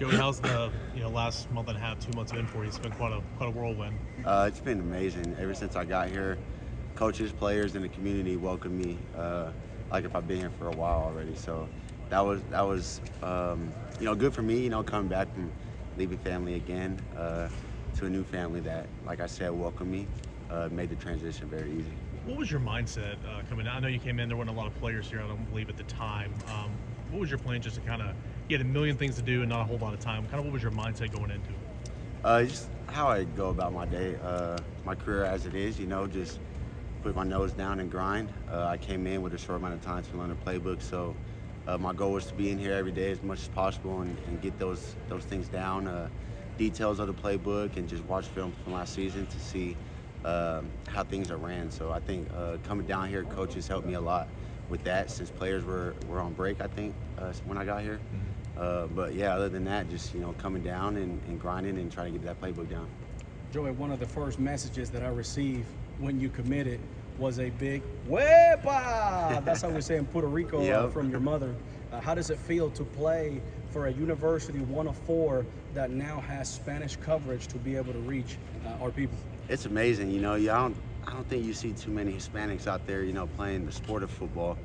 Joey, how's the last month and a half, 2 months been for you? It's been quite a whirlwind. It's been amazing. Ever since I got here, coaches, players, and the community welcomed me like if I've been here for a while already. So that was good for me. Coming back from leaving family again to a new family that, like I said, welcomed me, made the transition very easy. What was your mindset coming out? I know you came in, there weren't a lot of players here, I don't believe, at the time. What was your plan just to you had a million things to do and not a whole lot of time? What was your mindset going into it? Just how I go about my day, my career as it is, just put my nose down and grind. I came in with a short amount of time to learn the playbook, so my goal was to be in here every day as much as possible and get those things down, details of the playbook, and just watch film from last season to see how things are ran. So I think coming down here, coaches helped me a lot with that since players were on break, I think, when I got here. But yeah, other than that, just coming down and grinding and trying to get that playbook down. Joey, one of the first messages that I received when you committed was a big "Wepa!" That's how we say in Puerto Rico. Yep. From your mother. How does it feel to play for a university, one of four, that now has Spanish coverage to be able to reach our people? It's amazing. I don't think you see too many Hispanics out there, playing the sport of football.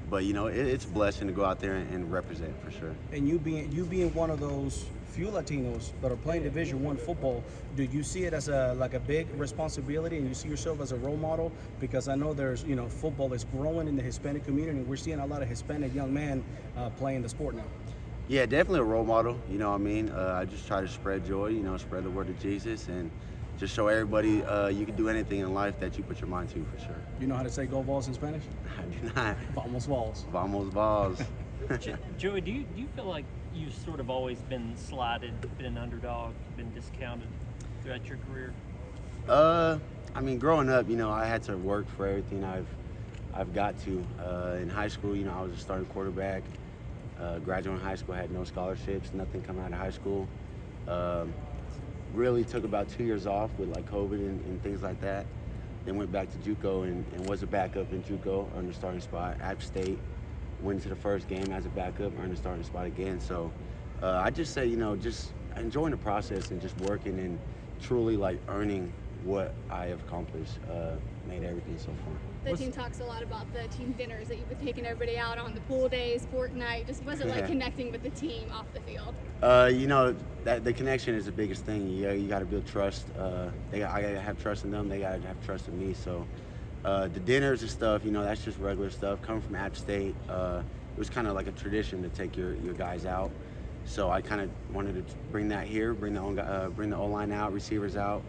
But it's a blessing to go out there and represent for sure. And you being one of those few Latinos that are playing Division I football, do you see it as a big responsibility, and you see yourself as a role model? Because I know there's football is growing in the Hispanic community, and we're seeing a lot of Hispanic young men playing the sport now. Yeah, definitely a role model. I just try to spread joy, spread the word of Jesus, and just show everybody you can do anything in life that you put your mind to, for sure. You know how to say "go Vols" in Spanish? I do not. Vamos Vols. Vamos Vols. Joey, do you feel like you've sort of always been slighted, been an underdog, been discounted throughout your career? Growing up, I had to work for everything I've got to. In high school, I was a starting quarterback. Graduating high school, I had no scholarships, nothing coming out of high school. Really took about 2 years off with COVID and things like that. Then went back to JUCO and was a backup in JUCO, earned a starting spot. App State, went to the first game as a backup, earned a starting spot again. So I just say, just enjoying the process and just working and truly earning what I have accomplished made everything so fun. The team talks a lot about the team dinners that you've been taking everybody out on, the pool days, Fortnite. Just was it like connecting with the team off the field? That the connection is the biggest thing. You got to build trust. I got to have trust in them. They got to have trust in me. So the dinners and stuff, that's just regular stuff. Coming from App State, it was kind of like a tradition to take your guys out. So I kind of wanted to bring that here, bring the O-line out, receivers out.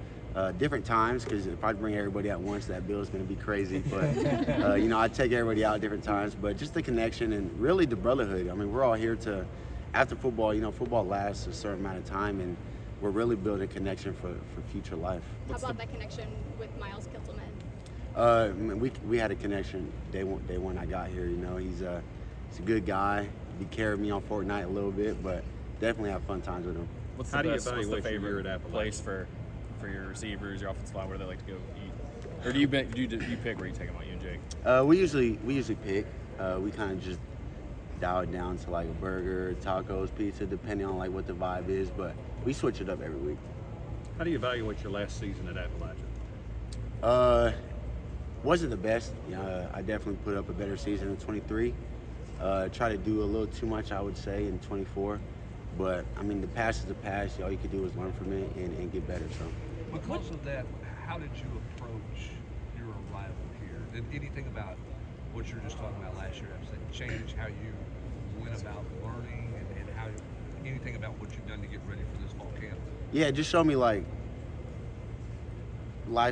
Different times, because if I bring everybody at once, that bill is going to be crazy. But I take everybody out at different times. But just the connection and really the brotherhood. We're all here to, after football. Football lasts a certain amount of time, and we're really building a connection for future life. How about that connection with Miles Kiltelman? We had a connection day one I got here. He's a good guy. He carried me on Fortnite a little bit, but definitely have fun times with him. How do you evaluate your year at Appalachia? Place for your receivers, your offensive line, where they like to go eat? Or do you pick where you take them on, you and Jake? We usually pick. We kind of just dial it down to a burger, tacos, pizza, depending on what the vibe is. But we switch it up every week. How do you evaluate your last season at Appalachia? Wasn't the best. I definitely put up a better season in 23. Try to do a little too much, I would say, in 24. But the past is the past. All you can do is learn from it and get better. So. Because of that, how did you approach your arrival here? Did anything about what you were just talking about last year change how you went about learning and how anything about what you've done to get ready for this fall camp? Yeah, just show me life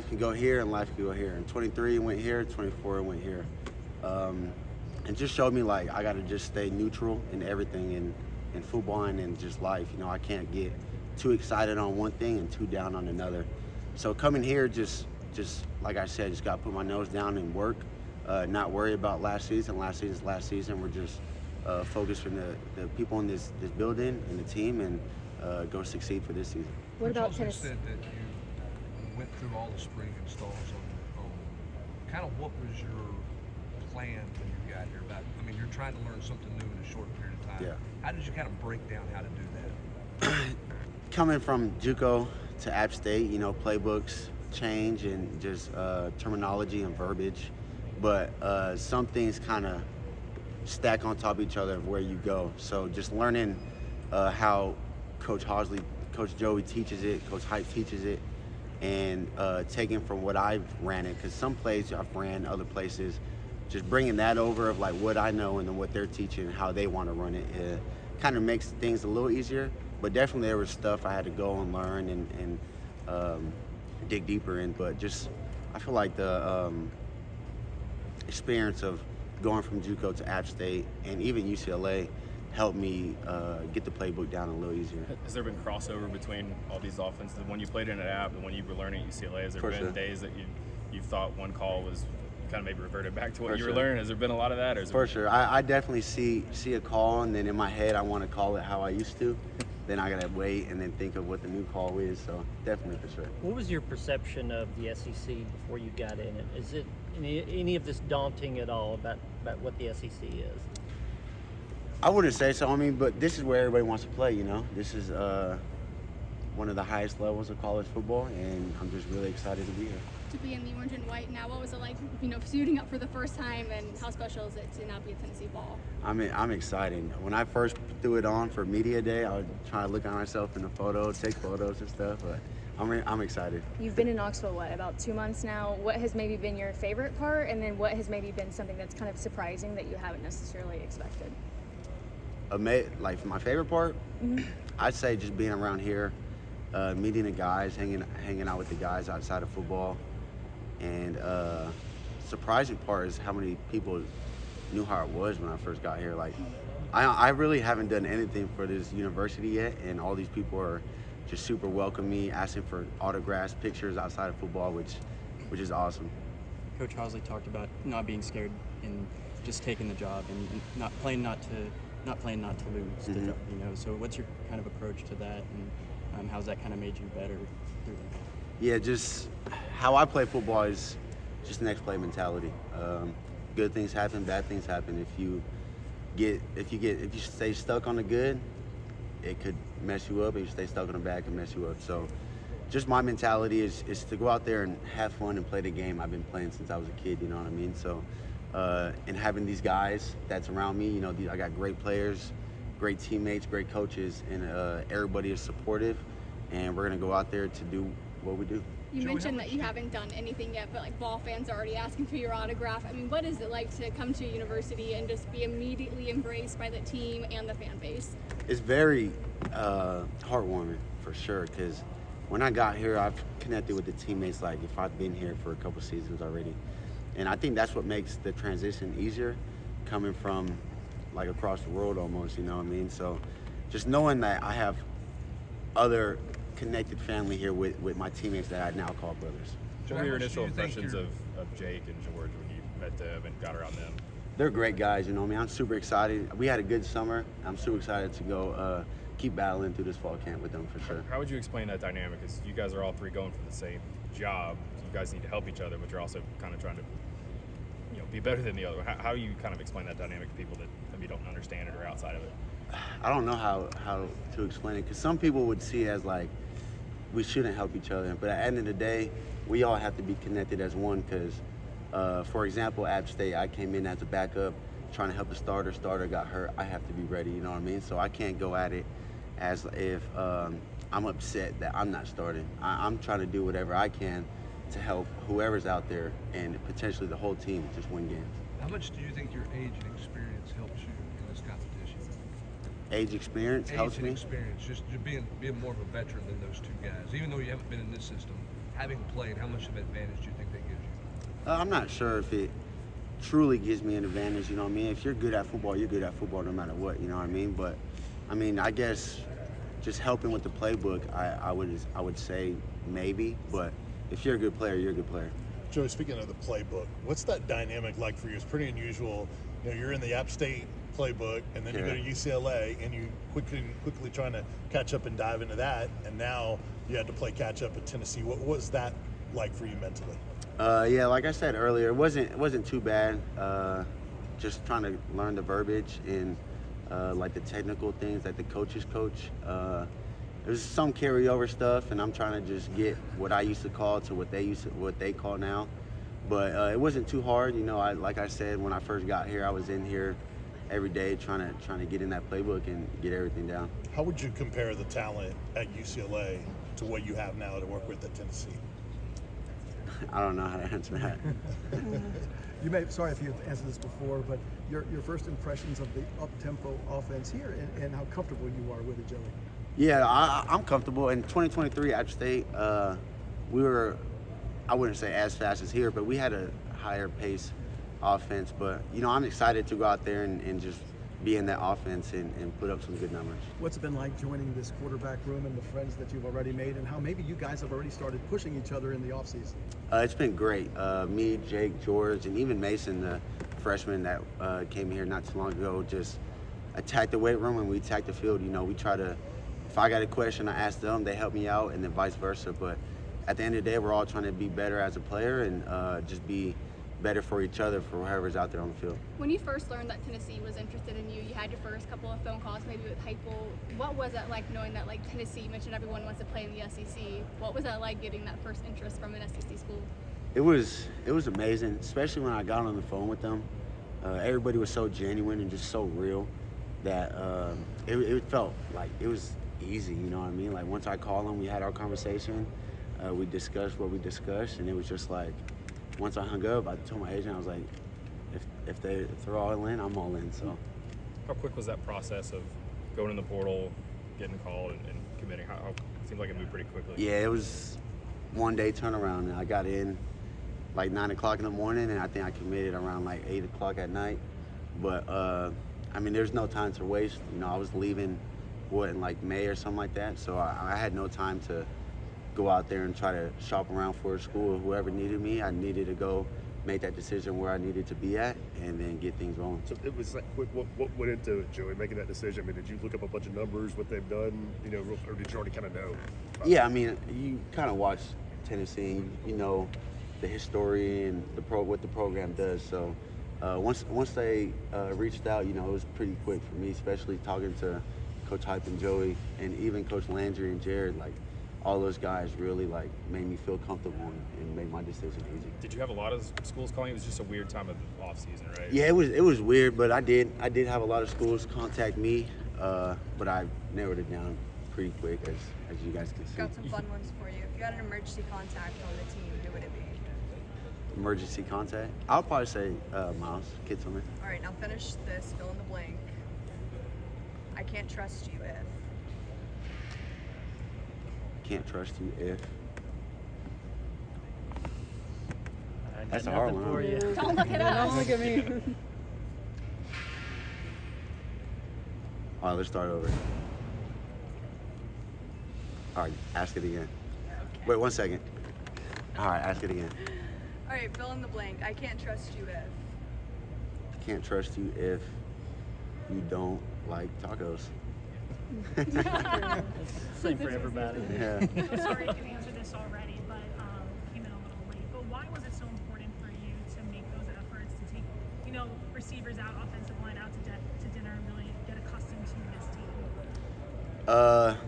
can go here and life can go here. In 23 it went here, 24 it went here. And just showed me I got to just stay neutral in everything in football and in just life. I can't get too excited on one thing and too down on another. So coming here, just like I said, just got to put my nose down and work, not worry about last season. Last season's last season. We're just focused on the people in this building and the team, and go succeed for this season. What about you tennis? said that you went through all the spring installs on your own. Kind of what was your plan when you got here? You're trying to learn something new in a short period of time. Yeah. How did you kind of break down how to do that? Coming from JUCO to App State, you know, playbooks change and just terminology and verbiage, but some things kind of stack on top of each other of where you go. So just learning how Coach Joey teaches it, Coach Hype teaches it, and taking from what I've ran it, because some plays I've ran other places, just bringing that over of like what I know and then what they're teaching and how they want to run it, kind of makes things a little easier. But definitely there was stuff I had to go and learn and dig deeper in. But just I feel like the experience of going from JUCO to App State and even UCLA helped me get the playbook down a little easier. Has there been crossover between all these offenses? The one you played in at App, the one you were learning at UCLA, has there been days that you've thought one call was kind of maybe reverted back to what you were learning? Has there been a lot of that? Or For sure. I definitely see a call, and then in my head I want to call it how I used to. Then I gotta wait and then think of what the new call is. So definitely for sure. What was your perception of the SEC before you got in it? Is it any of this daunting at all about what the SEC is? I wouldn't say so. I mean, but this is where everybody wants to play, you know. This is one of the highest levels of college football, and I'm just really excited to be here. To be in the orange and white now, what was it like, you know, suiting up for the first time, and how special is it to now be a Tennessee ball? I'm excited. When I first threw it on for media day, I was trying to look at myself in the photo, take photos and stuff, but I'm excited. You've been in Knoxville, about 2 months now. What has maybe been your favorite part, and then what has maybe been something that's kind of surprising that you haven't necessarily expected? Like my favorite part, I'd say just being around here, meeting the guys, hanging out with the guys outside of football, and surprising part is how many people knew how it was when I first got here. Like, I really haven't done anything for this university yet, and all these people are just super welcoming, asking for autographs, pictures outside of football, which is awesome. Coach Hosley talked about not being scared and just taking the job and not playing not to lose. You know, so what's your kind of approach to that, and how's that kind of made you better through that? Yeah, just how I play football is just next play mentality. Good things happen, bad things happen. If you stay stuck on the good, it could mess you up. If you stay stuck on the bad, it can mess you up. So just my mentality is to go out there and have fun and play the game I've been playing since I was a kid, you know what I mean? So, and having these guys that's around me, you know, I got great players, great teammates, great coaches, and everybody is supportive, and we're gonna go out there to do what we do. You mentioned that you haven't done anything yet, but like ball fans are already asking for your autograph. I mean, what is it like to come to a university and just be immediately embraced by the team and the fan base? It's very heartwarming for sure, because when I got here, I've connected with the teammates like if I've been here for a couple seasons already. And I think that's what makes the transition easier, coming from like across the world almost, you know what I mean? So just knowing that I have other connected family here with my teammates that I now call brothers. What were your initial impressions of Jake and George when you met them and got around them? They're great guys, you know what I mean? I'm super excited. We had a good summer. I'm super excited to go keep battling through this fall camp with them for sure. How would you explain that dynamic? Because you guys are all three going for the same job. You guys need to help each other, but you're also kind of trying to, you know, be better than the other. How you kind of explain that dynamic to people that maybe don't understand it or outside of it? I don't know how to explain it, because some people would see it as like we shouldn't help each other, but at the end of the day, we all have to be connected as one. Because, for example, App State, I came in as a backup, trying to help the starter got hurt. I have to be ready, you know what I mean? So I can't go at it as if I'm upset that I'm not starting. I'm trying to do whatever I can to help whoever's out there and potentially the whole team just win games. How much do you think your age and experience helps you in this competition? Age experience helps me? Experience, just being more of a veteran than those two guys. Even though you haven't been in this system, having played, how much of an advantage do you think that gives you? I'm not sure if it truly gives me an advantage, you know what I mean? If you're good at football, you're good at football no matter what, you know what I mean? But, I mean, I guess just helping with the playbook, I would say maybe, but if you're a good player, you're a good player. Joey, speaking of the playbook, what's that dynamic like for you? It's pretty unusual. You know, you're in the App State playbook, and then you go to UCLA, and you quickly trying to catch up and dive into that, and now you had to play catch up at Tennessee. What was that like for you mentally? Yeah, like I said earlier, it wasn't too bad. Just trying to learn the verbiage and like the technical things that the coaches coach. There's some carryover stuff, and I'm trying to just get what I used to call to what they call now. But it wasn't too hard, you know. Like I said, when I first got here, I was in here every day trying to get in that playbook and get everything down. How would you compare the talent at UCLA to what you have now to work with at Tennessee? I don't know how to answer that. You may, sorry if you've answered this before, but your first impressions of the up-tempo offense here and how comfortable you are with it, Joey. Yeah, I'm comfortable. In 2023 at State, we were, I wouldn't say as fast as here, but we had a higher pace offense. But, you know, I'm excited to go out there and just be in that offense and put up some good numbers. What's it been like joining this quarterback room and the friends that you've already made, and how maybe you guys have already started pushing each other in the offseason? It's been great. Me, Jake, George, and even Mason, the freshman that came here not too long ago, just attacked the weight room and we attacked the field. You know, we try to, if I got a question, I ask them, they help me out, and then vice versa. But at the end of the day, we're all trying to be better as a player and just be better for each other, for whoever's out there on the field. When you first learned that Tennessee was interested in you, you had your first couple of phone calls maybe with Heupel. What was that like, knowing that like Tennessee, you mentioned everyone wants to play in the SEC. What was that like, getting that first interest from an SEC school? It was amazing, especially when I got on the phone with them. Everybody was so genuine and just so real that it felt like it was easy, you know what I mean? Like once I called them, we had our conversation, we discussed what we discussed, and it was just like, once I hung up, I told my agent, I was like, if they're all in, I'm all in. So, how quick was that process of going in the portal, getting called, and committing? How it seemed like it moved pretty quickly. Yeah, it was one day turnaround, and I got in like 9 o'clock in the morning, and I think I committed around like 8 o'clock at night. But I mean, there's no time to waste. You know, I was leaving in like May or something like that, so I had no time to go out there and try to shop around for a school. Whoever needed me, I needed to go make that decision where I needed to be at and then get things rolling. So it was like, what went into it, Joey, making that decision? I mean, did you look up a bunch of numbers, what they've done, you know, or did you already kind of know? Yeah, I mean, you kind of watch Tennessee, you know, the history and what the program does. So once they reached out, you know, it was pretty quick for me, especially talking to Coach Hype and Joey and even Coach Landry and Jared. Like, all those guys really like made me feel comfortable and made my decision easy. Did you have a lot of schools calling? It was just a weird time of the off season, right? Yeah, it was weird, but I did have a lot of schools contact me, but I narrowed it down pretty quick, as you guys can see. Got some fun ones for you. If you had an emergency contact on the team, who would it be? Emergency contact? I'll probably say Miles Kitselman. All right, now finish this. Fill in the blank. I can't trust you if. Can't trust you if. I got That's a hard nothing one. for you. Don't look at us. Don't look at me. All right, let's start over. All right, ask it again. Okay. Wait 1 second. All right, ask it again. All right, fill in the blank. I can't trust you if. Can't trust you if you don't like tacos. Same for everybody. Yeah. I'm sorry if you answered this already, but came in a little late. But why was it so important for you to make those efforts to take, you know, receivers out, offensive line out to dinner, and really get accustomed to this team?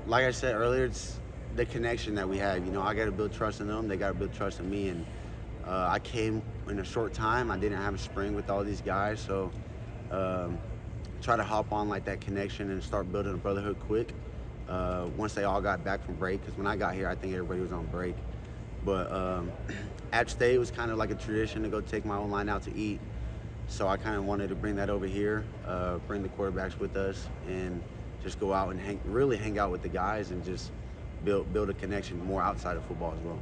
Like I said earlier, it's the connection that we have. You know, I got to build trust in them. They got to build trust in me. And I came in a short time. I didn't have a spring with all these guys, so try to hop on like that connection and start building a brotherhood quick. Once they all got back from break, because when I got here, I think everybody was on break. But at State, it was kind of like a tradition to go take my own line out to eat. So I kind of wanted to bring that over here, bring the quarterbacks with us, and just go out and really hang out with the guys and just build a connection more outside of football as well.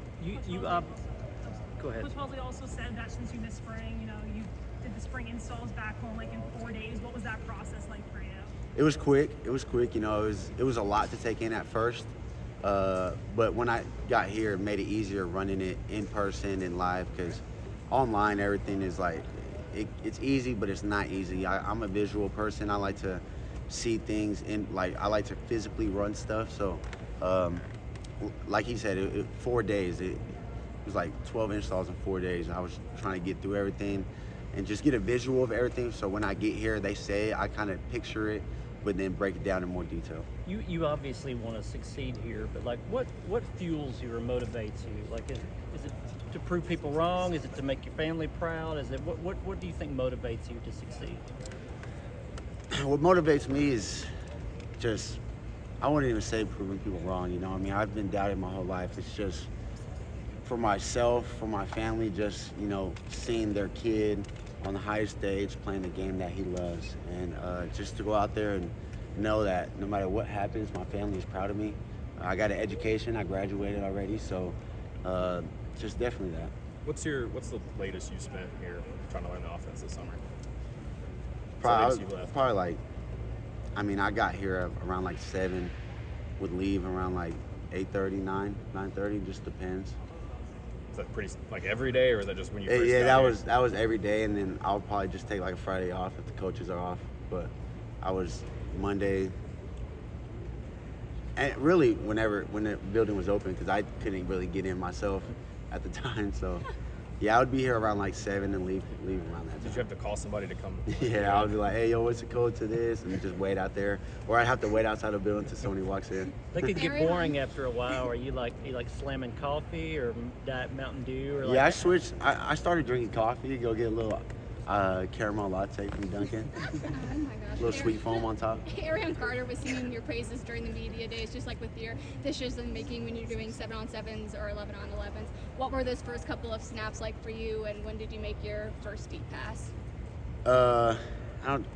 Go ahead. Coach Wellesley also said that since you missed spring, you know, you did the spring installs back home like in 4 days. What was that process like for you? It was quick. You know, it was a lot to take in at first. But when I got here, it made it easier running it in person and live, because online everything is like, it's easy, but it's not easy. I'm a visual person. I like to see things I like to physically run stuff. So, like he said, 4 days. It was like 12 installs in 4 days. I was trying to get through everything and just get a visual of everything. So when I get here, they say I kind of picture it but then break it down in more detail. You obviously want to succeed here, but like what fuels you or motivates you? Like is it to prove people wrong? Is it to make your family proud? Is it what do you think motivates you to succeed? What motivates me is just, I wouldn't even say proving people wrong, you know. I mean, I've been doubted my whole life. It's just for myself, for my family, just, you know, seeing their kid on the highest stage playing the game that he loves. And just to go out there and know that no matter what happens, my family is proud of me. I got an education, I graduated already, so just definitely that. What's the latest you spent here trying to learn the offense this summer? Probably like, I mean, I got here around like 7, would leave around like 8:30, 9:30, just depends. Is that pretty like every day, or is that just when you first Yeah, got here? that was every day, and then I'll probably just take like a Friday off if the coaches are off. But I was Monday, and really when the building was open, because I couldn't really get in myself at the time. So yeah, I would be here around like 7 and leave around that time. Did you have to call somebody to come? Yeah, I would be like, hey, yo, what's the code to this? And just wait out there. Or I'd have to wait outside the building until somebody walks in. They could get boring after a while. Are you like slamming coffee or Diet Mountain Dew or like? Yeah, I switched. I started drinking coffee. Go get a little caramel latte from Dunkin'. Oh my gosh. A little sweet foam on top. Arian Carter was singing your praises during the media days, just like with your dishes and making when you're doing 7-on-7s or 11-on-11s. What were those first couple of snaps like for you, and when did you make your first deep pass? I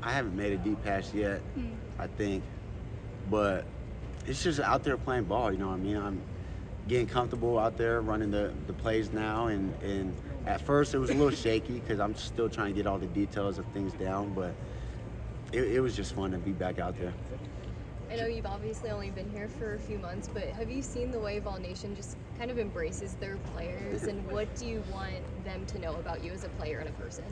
haven't made a deep pass yet, I think, but it's just out there playing ball. You know what I mean? I'm getting comfortable out there running the plays now, and at first it was a little shaky because I'm still trying to get all the details of things down, but it was just fun to be back out there. I know you've obviously only been here for a few months, but have you seen the way Vol Nation just kind of embraces their players, and what do you want them to know about you as a player and a person?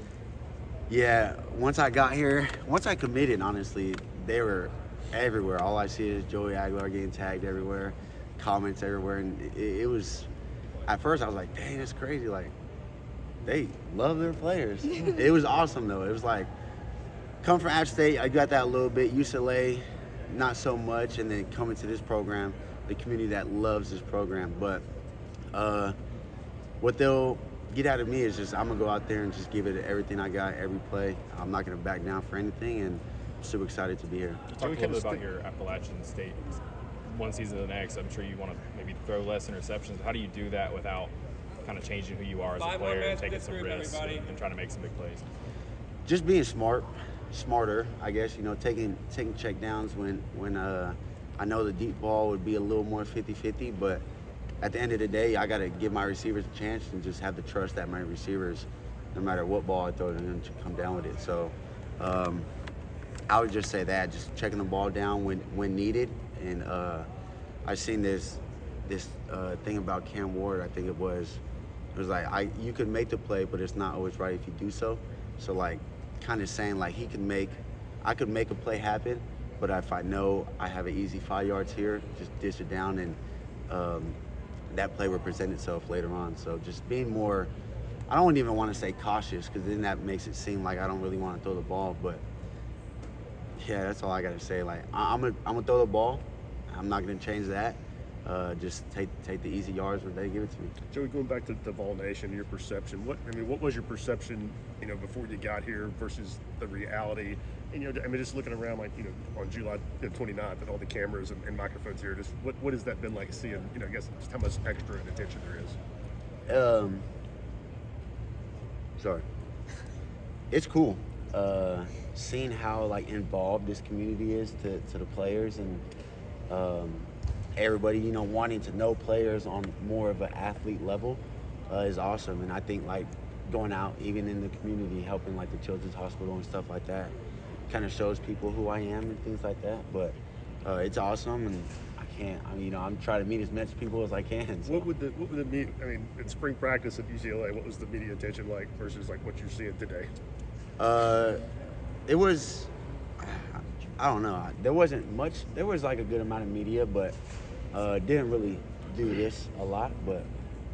Yeah, once I got here, once I committed, honestly, they were everywhere. All I see is Joey Aguilar getting tagged everywhere, comments everywhere, and it was, at first I was like, dang, that's crazy. Like, they love their players. It was awesome, though. It was like, come from App State, I got that a little bit. UCLA, not so much, and then coming to this program, the community that loves this program. But what they'll get out of me is just, I'm gonna go out there and just give it everything I got, every play. I'm not gonna back down for anything, and I'm super excited to be here. Talk a little bit about your Appalachian State one season to the next. I'm sure you want to maybe throw less interceptions. How do you do that without kind of changing who you are as a player and taking some risks and trying to make some big plays? Just being smarter, I guess, you know, taking check downs when I know the deep ball would be a little more 50-50, but at the end of the day, I got to give my receivers a chance and just have the trust that my receivers, no matter what ball I throw to them, to come down with it. So I would just say that, just checking the ball down when needed. And I seen this thing about Cam Ward, I think it was like, you could make the play, but it's not always right if you do so. So like, kind of saying like I could make a play happen, but if I know I have an easy 5 yards here, just dish it down, and that play will present itself later on. So just being more, I don't even want to say cautious, because then that makes it seem like I don't really want to throw the ball, but yeah, that's all I got to say. Like, I'm gonna throw the ball. I'm not gonna change that. Just take the easy yards when they give it to me. Joey, going back to the Vol Nation, your perception. What was your perception, before you got here versus the reality? And just looking around, like, on July 29th, and all the cameras and microphones here. Just what has that been like seeing? I guess just how much extra attention there is. Sorry. It's cool. Seeing how like involved this community is to the players, and everybody, wanting to know players on more of an athlete level is awesome. And I think like going out, even in the community, helping like the Children's Hospital and stuff like that, kind of shows people who I am and things like that. But it's awesome, and I'm trying to meet as much people as I can. So. What would the in spring practice at UCLA, what was the media attention like versus like what you're seeing today? It was, I don't know. There wasn't much. There was like a good amount of media, but didn't really do this a lot. But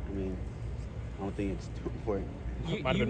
I don't think it's too important. Might have been more